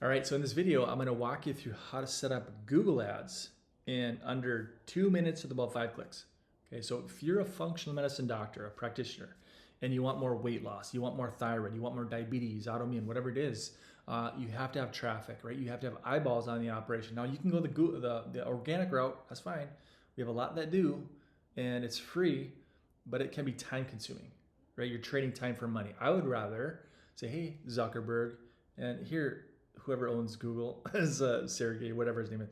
All right, so in this video, I'm gonna walk you through how to set up Google Ads in under 2 minutes with about 5 clicks. Okay, so if you're a functional medicine doctor, a practitioner, and you want more weight loss, you want more thyroid, you want more diabetes, autoimmune, whatever it is, you have to have traffic, right? You have to have eyeballs on the operation. Now you can go the organic route, that's fine. We have a lot that do, and it's free, but it can be time consuming, right? You're trading time for money. I would rather say, hey, Zuckerberg, and here, whoever owns Google, is Sergey, whatever his name is.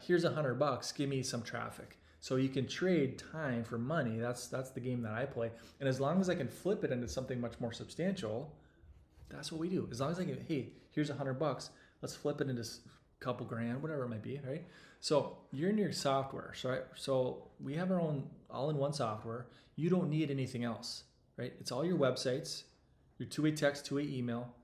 Here's $100. Give me some traffic. So you can trade time for money. That's the game that I play. And as long as I can flip it into something much more substantial, that's what we do. As long as I can, hey, here's $100. Let's flip it into a couple grand, whatever it might be, right? So you're in your software, right? So we have our own all-in-one software. You don't need anything else, right? It's all your websites, your two-way text, two-way email,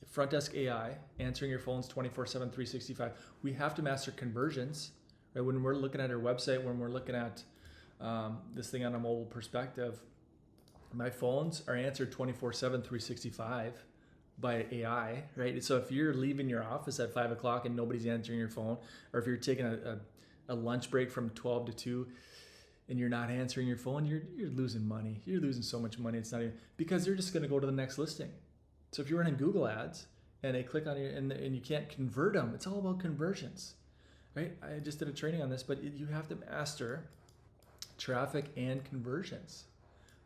front desk AI, answering your phones 24/7, 365. We have to master conversions, right? When we're looking at our website, when we're looking at this thing on a mobile perspective, my phones are answered 24/7, 365 by AI, right? So if you're leaving your office at 5 o'clock and nobody's answering your phone, or if you're taking a lunch break from 12 to 2 and you're not answering your phone, you're losing money. You're losing so much money. It's not even, because they're just going to go to the next listing. So if you're running Google ads and they click on you and you can't convert them, it's all about conversions, right? I just did a training on this, but you have to master traffic and conversions.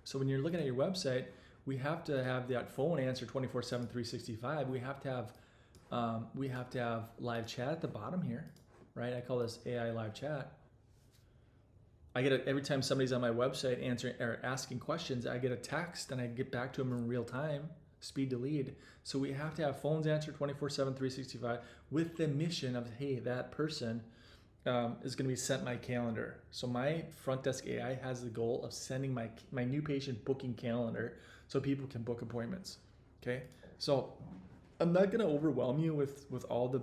So when you're looking at your website, we have to have that phone answer 24/7, 365. We have to have live chat at the bottom here, right? I call this AI live chat. I get every time somebody's on my website answering or asking questions, I get a text and I get back to them in real time. Speed to lead. So we have to have phones answered 24/7, 365 with the mission of, hey, that person is going to be sent my calendar. So my front desk AI has the goal of sending my new patient booking calendar so people can book appointments. Okay, so I'm not going to overwhelm you with all the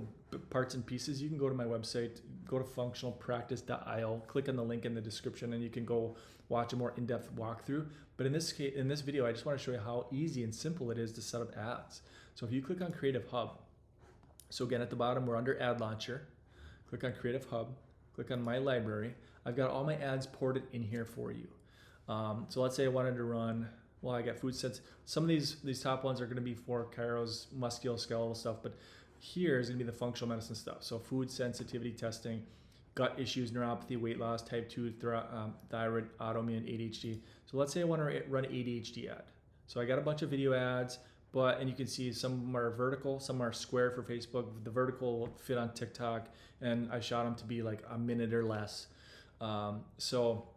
parts and pieces. You can go to my website, go to functionalpractice.io, click on the link in the description, and you can go watch a more in-depth walkthrough. But in this case, in this video, I just want to show you how easy and simple it is to set up ads. So if you click on Creative Hub, so again at the bottom we're under Ad Launcher, click on Creative Hub, click on My Library. I've got all my ads ported in here for you. So let's say I wanted to run. Well, I got food sets. Some of these top ones are going to be for chiros, musculoskeletal stuff, but here is going to be the functional medicine stuff. So food sensitivity testing, gut issues, neuropathy, weight loss, type 2, thyroid, autoimmune, ADHD. So let's say I want to run an ADHD ad. So I got a bunch of video ads, and you can see some of them are vertical, some are square for Facebook. The vertical will fit on TikTok, and I shot them to be like a minute or less. So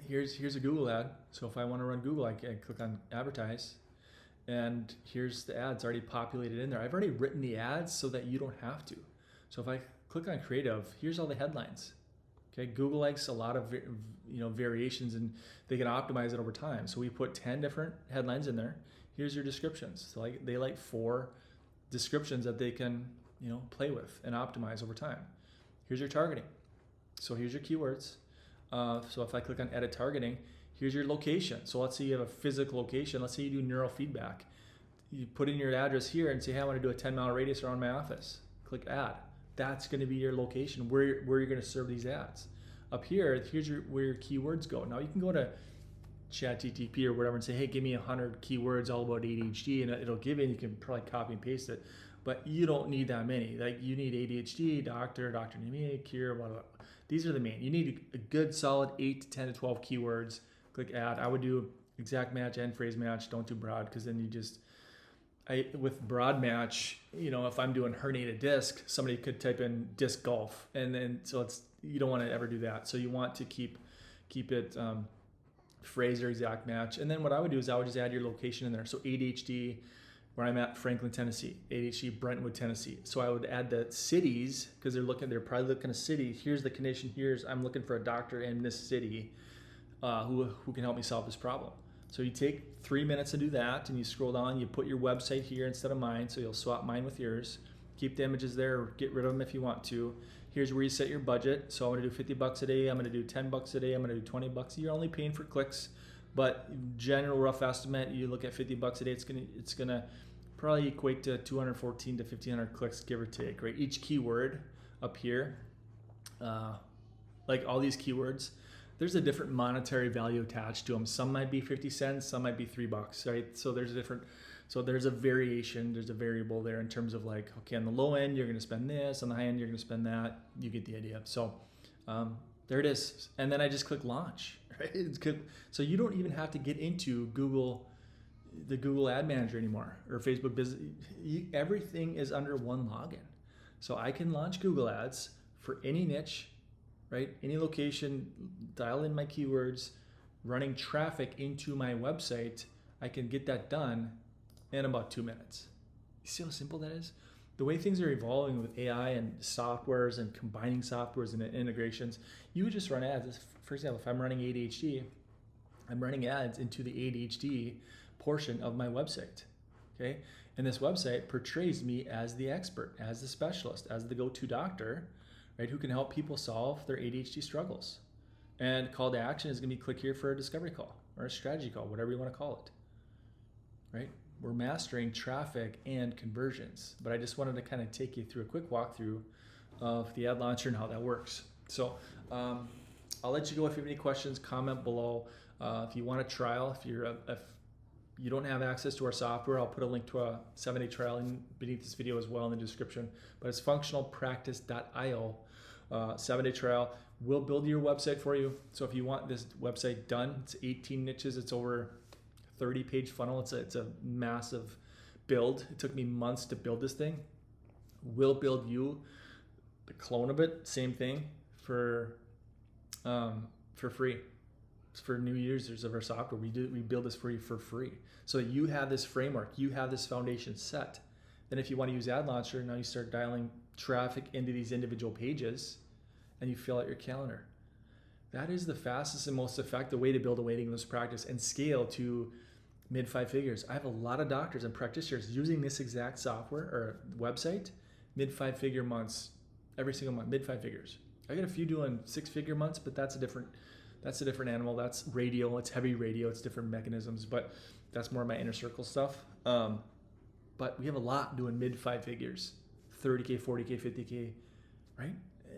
here's a Google ad. So if I want to run Google, I can click on advertise, and here's the ads already populated in there. I've already written the ads so that you don't have to. So if I click on creative, here's all the headlines. Okay, Google likes a lot of variations, and they can optimize it over time. So we put 10 different headlines in there. Here's your descriptions. So they like 4 descriptions that they can play with and optimize over time. Here's your targeting. So here's your keywords. So if I click on edit targeting, here's your location. So let's say you have a physical location. Let's say you do neurofeedback. You put in your address here and say, hey, I want to do a 10-mile radius around my office. Click add. That's going to be your location where you're going to serve these ads. Up here, here's where your keywords go. Now you can go to ChatGPT or whatever and say, hey, give me 100 keywords all about ADHD, and it'll give it. You can probably copy and paste it, but you don't need that many. Like you need ADHD, Dr. Nemia, cure, blah, blah, blah. These are the main. You need a good solid 8 to 10 to 12 keywords. Click add. I would do exact match and phrase match. Don't do broad, because then with broad match, if I'm doing herniated disc, somebody could type in disc golf, and then so you don't want to ever do that. So you want to keep it phrase or exact match. And then what I would do is I would just add your location in there. So ADHD, where I'm at, Franklin, Tennessee. ADHD, Brentwood, Tennessee. So I would add the cities, because they're probably looking at a city. Here's the condition. I'm looking for a doctor in this city who can help me solve this problem. So you take 3 minutes to do that, and you scroll down, you put your website here instead of mine, so you'll swap mine with yours. Keep the images there, or get rid of them if you want to. Here's where you set your budget. So I'm gonna do $50 a day, I'm gonna do $10 a day, I'm gonna do $20. You're only paying for clicks, but general rough estimate, you look at $50 a day, it's gonna probably equate to 214 to 1500 clicks, give or take, right? Each keyword up here, like all these keywords, there's a different monetary value attached to them. Some might be 50 cents, some might be $3, right? So there's a variation, there's a variable there in terms of like, okay, on the low end, you're going to spend this, on the high end, you're going to spend that. You get the idea. So there it is. And then I just click launch, right? So you don't even have to get into the Google Ad Manager anymore, or Facebook Business. Everything is under one login. So I can launch Google Ads for any niche, right? Any location, dial in my keywords, running traffic into my website. I can get that done in about 2 minutes. You see how simple that is? The way things are evolving with AI and softwares and combining softwares and integrations, you would just run ads. For example, if I'm running ADHD, I'm running ads into the ADHD portion of my website, okay? And this website portrays me as the expert, as the specialist, as the go-to doctor, right, who can help people solve their ADHD struggles. And call to action is gonna be click here for a discovery call or a strategy call, whatever you wanna call it, right? We're mastering traffic and conversions, but I just wanted to kind of take you through a quick walkthrough of the ad launcher and how that works. So I'll let you go. If you have any questions, comment below. If you want a trial, if you don't have access to our software, I'll put a link to a 7-day trial beneath this video as well in the description, but it's functionalpractice.io, 7-day trial. We'll build your website for you. So if you want this website done, it's 18 niches, it's over 30-page funnel. It's a massive build. It took me months to build this thing. We'll build you the clone of it, same thing, for free. It's for new users of our software. We build this for you for free. So you have this framework, you have this foundation set. Then if you want to use Ad Launcher, now you start dialing traffic into these individual pages and you fill out your calendar. That is the fastest and most effective way to build a waiting list practice and scale to mid 5 figures. I have a lot of doctors and practitioners using this exact software or website, mid 5 figure months, every single month, mid 5 figures. I got a few doing 6-figure months, but that's a different animal. That's radio, it's heavy radio, it's different mechanisms, but that's more of my inner circle stuff. But we have a lot doing mid 5 figures, 30K, 40K, 50K, right?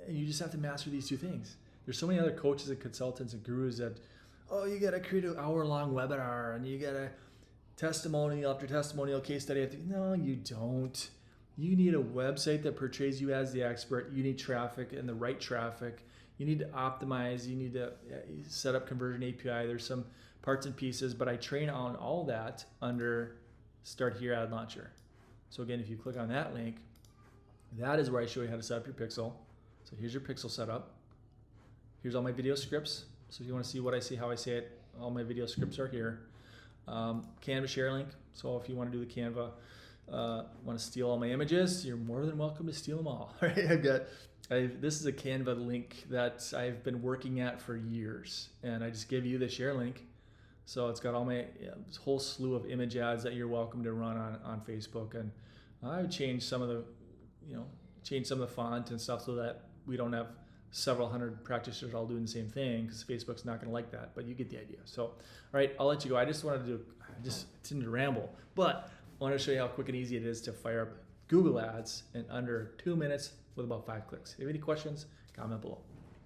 And you just have to master these two things. There's so many other coaches and consultants and gurus that, oh, you got to create an hour-long webinar and you got to testimonial after testimonial, case study after. No, you don't. You need a website that portrays you as the expert. You need traffic and the right traffic. You need to optimize. You need to set up conversion API. There's some parts and pieces, but I train on all that under Start Here Ad Launcher. So again, if you click on that link, that is where I show you how to set up your pixel. So here's your pixel setup. Here's all my video scripts. So if you want to see what I see, how I say it, all my video scripts are here. Canva share link. So if you want to do the Canva, want to steal all my images, you're more than welcome to steal them all. All right, this is a Canva link that I've been working at for years, and I just give you the share link. So it's got all my this whole slew of image ads that you're welcome to run on Facebook, and I would change some of the font and stuff so that we don't have several hundred practitioners all doing the same thing, because Facebook's not going to like that, but you get the idea. So, all right, I'll let you go. I didn't ramble, but I want to show you how quick and easy it is to fire up Google Ads in under 2 minutes with about 5 clicks. If you have any questions, comment below.